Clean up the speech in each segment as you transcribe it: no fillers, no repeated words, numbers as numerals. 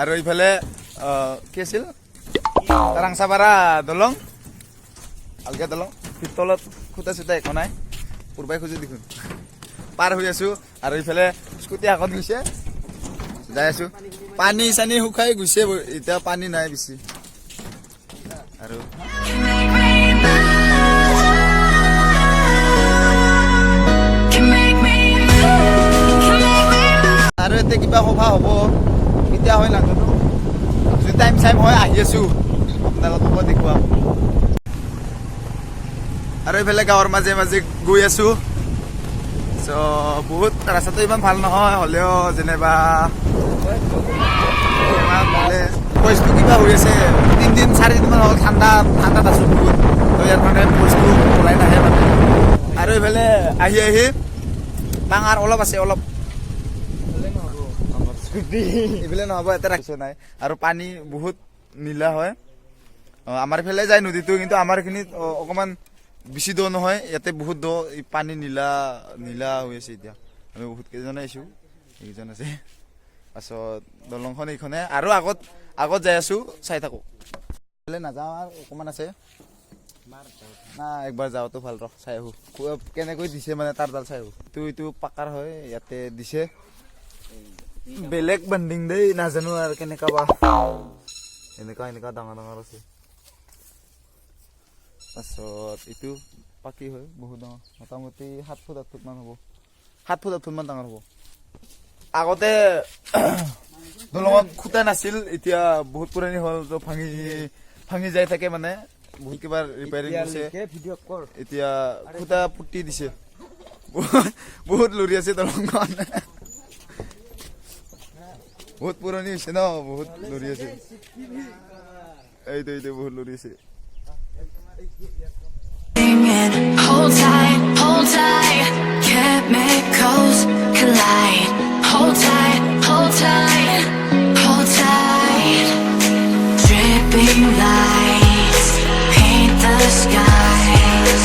আৰু ইফালে কি আছিল ৰাংচাপাৰা দলং আলগা দলং তলত খুটা চুটা একো নাই পূৰ্বাই খুজি দেখোন পাৰ হৈ আছো আৰু ইফালে স্কুটি আগত গৈছে যাই আছো পানী চানী শুকাই গৈছে এতিয়া পানী নাই বেছি আৰু আৰু এতিয়া কিবা সভা হ'ব কেতিয়া হয় নাজানো যদি টাইম চাইম হয় আহি আছো আপোনালোকক দেখুৱাম আৰু এইফালে গাঁৱৰ মাজে মাজে গৈ আছো বহুত ৰাস্তাটো ইমান ভাল নহয় হ'লেও যেনিবা ভইচটো কিবা হৈ আছে 3 দিন 4 দিনমান হ'ল ঠাণ্ডাত আছো বহুত তো ইয়াৰ কাৰণে ভইচটো ওলাই নাহে মানে আৰু এইফালে আহি ডাঙৰ অলপ আছে অলপ এইফালে নহ'ব এটা ৰাখিছে নাই আৰু পানী বহুত নীলা হয় আমাৰ এইফালে যায় নদীটো কিন্তু আমাৰ এইখিনিত অকণমান বেছি দ নহয় ইয়াতে বহুত দ পানী নীলা হৈ আছে এতিয়া আমি বহুত কেইজন আহিছোঁ এইকেইজন আছে পাছত দলংখন এইখনে আৰু আগত যাই আছো চাই থাকো নাযাওঁ আৰু অকণমান আছে না একবাৰ যাওঁতো ভাল ৰ চাই আহো কেনেকৈ দিছে মানে তাৰ ডাল চাই আহো এইটো পাকাৰ হয় ইয়াতে দিছে বেলেগ বান্ডিং দেই নাজানো আৰু কেনেকা বা এনেকা ডাঙৰ আছে পাছত এইটো পাকি হয় বহুত ডাঙৰ মোটামুটি 7 ফুট 8 ফুট মান হ'ব 7 ফুট 8 ফুট মান ডাঙৰ হ'ব আগতে দলঙত খুটা নাছিল এতিয়া বহুত পুৰণি হ'ল তো ভাঙি যাই থাকে মানে বহুত কিবা ৰিপেয়াৰিং কৰিছে এতিয়া খুটা পুতি দিছে বহুত লৰি আছে দলংখন বহুত পুৰণি হৈছে ন বহুত লৰি আছে এইটো বহুত লৰি আছে Hold tight, chemicals collide. Hold tight, dripping lights paint the skies,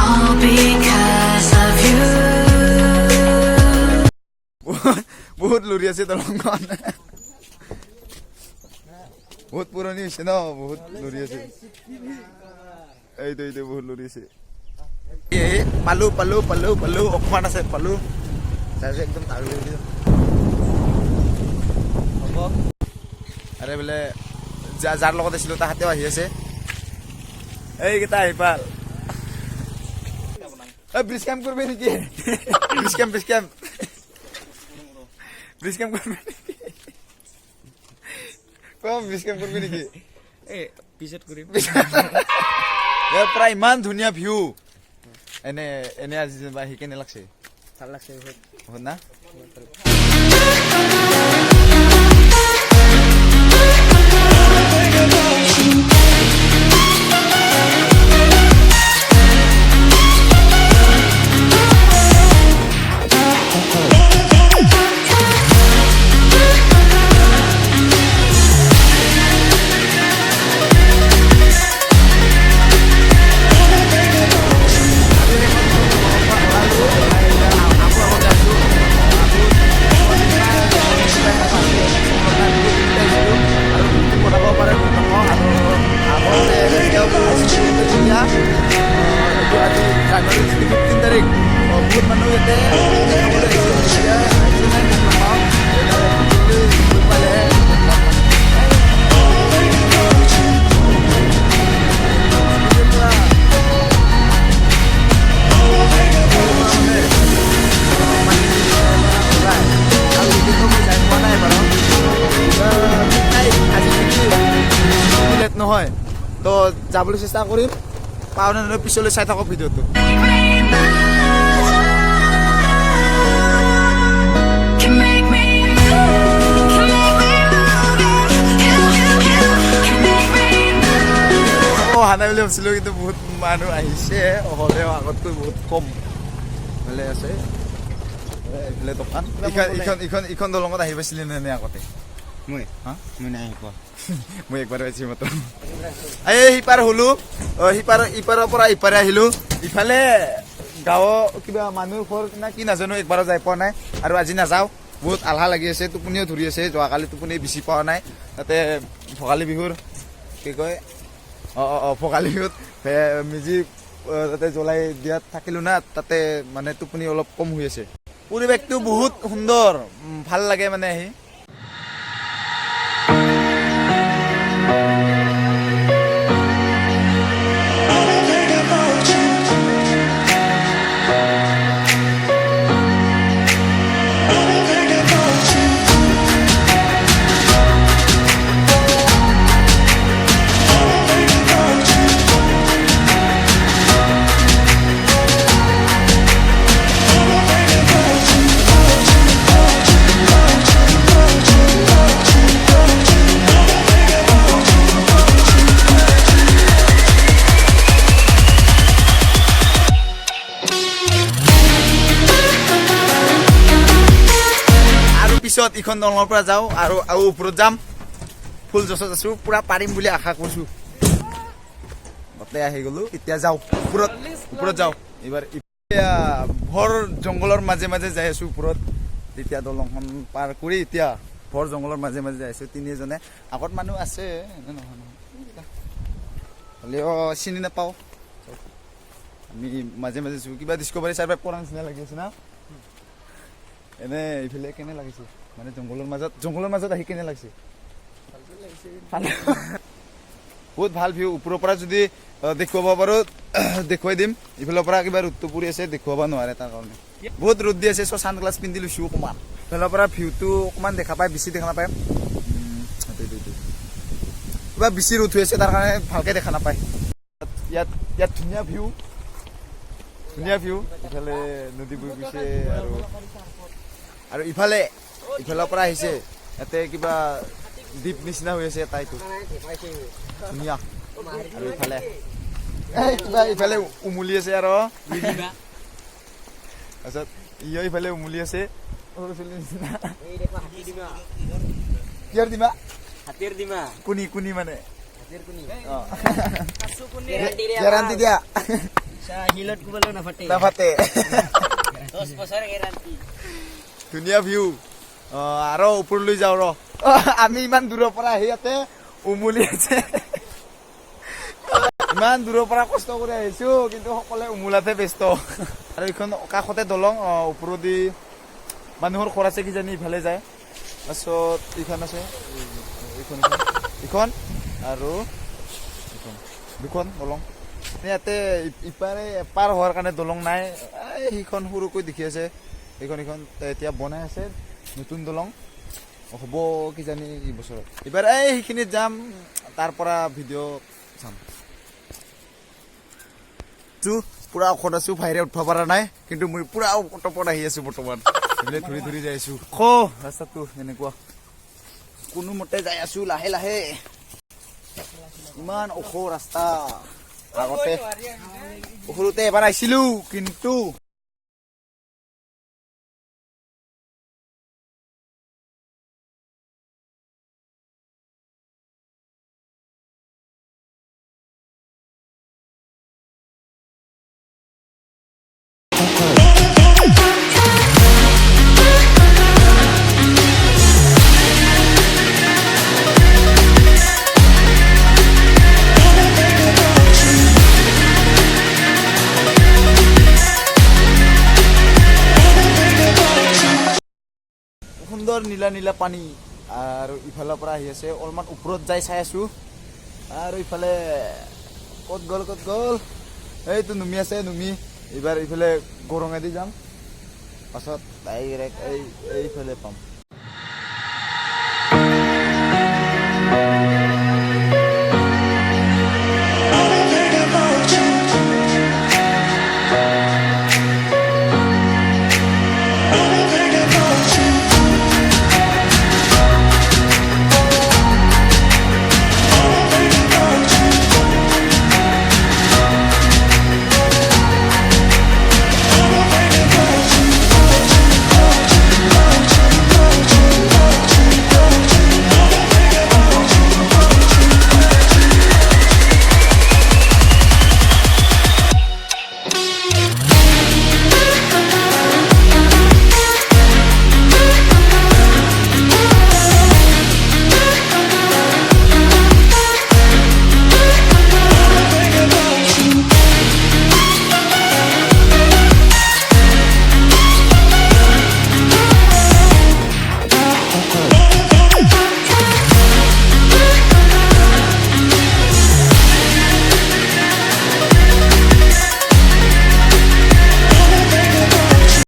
all because of you. বহুত লৰি আছে দলংখন বহুত পুৰণি হৈছে ন বহুত লৰি আছে এইটো বহুত লৰি আছে পালো অকমান আছে পালো একদম হ'ব আৰে বোলে যাৰ লগত আছিলো তাহাঁতেও আহি আছে এইকেইটা আহি পাল ব্ৰিজ কেম্প কৰিবি নেকি ব্ৰিজ কেম্প কৰিবি নেকি ব্ৰিজ কেম্প কৰিবি নেকি পিছত কৰিম ইয়াৰ পৰা ইমান ধুনীয়া ভিউ এনে আজি যেনিবা আহি কেনে লাগছে ভাল লাগছে বহুত না নহয় তো যাবলৈ চেষ্টা কৰিম পাওঁ নে পিছলৈ চাই থাকক ভিডিঅ'টো অহা নাই বুলি ভাবিছিলোঁ কিন্তু বহুত মানুহ আহিছে হ'লেও আগতকৈ বহুত কম ভালে আছে এইফালে দোকান ইখন দলঙত আহি পাইছিলি নে আগতে মই নাই পোৱা মই একবাৰ আহিছোঁ মাত্ৰ এই সিপাৰ হ'লো ইপাৰৰ পৰা ইপাৰে আহিলোঁ ইফালে গাঁৱৰ কিবা মানুহৰ ঘৰ না কি নাজানো একবাৰো যাই পোৱা নাই আৰু আজি নাযাওঁ বহুত আলহা লাগি আছে, টোপনিও ধৰি আছে। যোৱাকালি টোপনি বেছি পোৱা নাই, তাতে ভোগালী বিহুৰ কি কয় ভোগালী বিহুত মেজি তাতে জ্বলাই দিয়াত থাকিলোঁ না, তাতে মানে টোপনি অলপ কম হৈ আছে। পৰিৱেশটো বহুত সুন্দৰ, ভাল লাগে মানে আহি। পিছত ইখন দলঙৰ পৰা যাওঁ আৰু ওপৰত যাম। ফুল গছত আছো, পুৰা পাৰিম বুলি আশা কৰিছো। গোটেই আহি গলো, এতিয়া যাওঁ ওপৰত যাওঁ। এইবাৰ ভৰ জংঘলৰ মাজে মাজে যাই আছো ওপৰত। তেতিয়া দলংখন পাৰ কৰি এতিয়া ভৰ জংঘলৰ মাজে মাজে যাই আছো। তিনিজনে আগত মানুহ আছে, নহয় হ'লেও চিনি নাপাওঁ। আমি মাজে মাজে কিবা ডিস্কভাৰী চাৰ্ভাৰ পৰা নিচিনা লাগি আছে না। এনে এইফালে কেনে লাগিছে, মানে জংঘলৰ মাজত আহি কেনে লাগিছে? বহুত ভাল ভিউ। ওপৰৰ পৰা যদি দেখুৱাব পাৰো দেখুৱাই দিম। ইফালৰ পৰা কিবা ৰ'দটো পৰি আছে, দেখুৱাব নোৱাৰে তাৰ কাৰণে। বহুত ৰ'দ দি আছে, ছানগ্লাছ পিন্ধি লৈছো অকণমান। ইফালৰ পৰা ভিউটো অকণমান দেখা পায়, বেছি দেখা নাপায়। কিবা বেছি ৰ'দ হৈ আছে, তাৰ কাৰণে ভালকে দেখা নাপায়। ইয়াত ধুনীয়া ভিউ। ইফালে নদী বৈ গৈছে আৰু ইফালৰ পৰা আহিছে। ইয়াতে কিবা দ্বীপ নিচিনা হৈ আছে, এটা এইটো ধুনীয়া। আৰু ইফালে উমলি আছে আৰু তাৰপিছত ইফালে উমলি আছে। কিহৰ ডিমা? হাতীৰ ডিমা। কুনি মানে গেৰাণ্টি দিয়া হিলত কোবালেও নাফাটে। 10 বছৰ গেৰাণ্টি। ধুনীয়া ভিউ। আৰু ওপৰলৈ যাওঁ ৰ। আমি ইমান দূৰৰ পৰা আহি ইয়াতে উমলি আছে। ইমান দূৰৰ পৰা কষ্ট কৰি আহিছো, কিন্তু সকলোৱে উমলাতে ব্যস্ত। আৰু এইখন কাষতে দলং, ওপৰেদি মানুহৰ ঘৰ আছে কিজানি, ইফালে যায়। তাৰপিছত এইখন আছে, এইখন আৰু দুখন দলং। ইয়াতে ইপাৰে পাৰ হোৱাৰ কাৰণে দলং নাই। সেইখন সৰুকৈ দেখি আছে, এইখন এতিয়া বনাই আছে নতুন দলং। হ'ব কিজানি এই বছৰত। এইবাৰ সেইখিনিত যাম, তাৰ পৰা ভিডিঅ' চাম। পুৰা ঔষধ আছো, বাহিৰে উঠিব পৰা নাই, কিন্তু মই পুৰা টপত আহি আছো বৰ্তমান। ধৰি যাই আছো। ৰাস্তাটো এনেকুৱা কোনোমতে যাই আছো, লাহে লাহে। ইমান ওখ ৰাস্তা। আগতে সৰুতে এবাৰ আহিছিলো, কিন্তু সুন্দৰ নীলা নীলা পানী। আৰু ইফালৰ পৰা আহি আছে, অলপমান ওপৰত যাই চাই আছো। আৰু ইফালে ক'ত গ'ল এইটো নুমি আছে, এইবাৰ ইফালে গৰঙেদি যাম, পাছত ডাইৰেক্ট এইফালে পাম।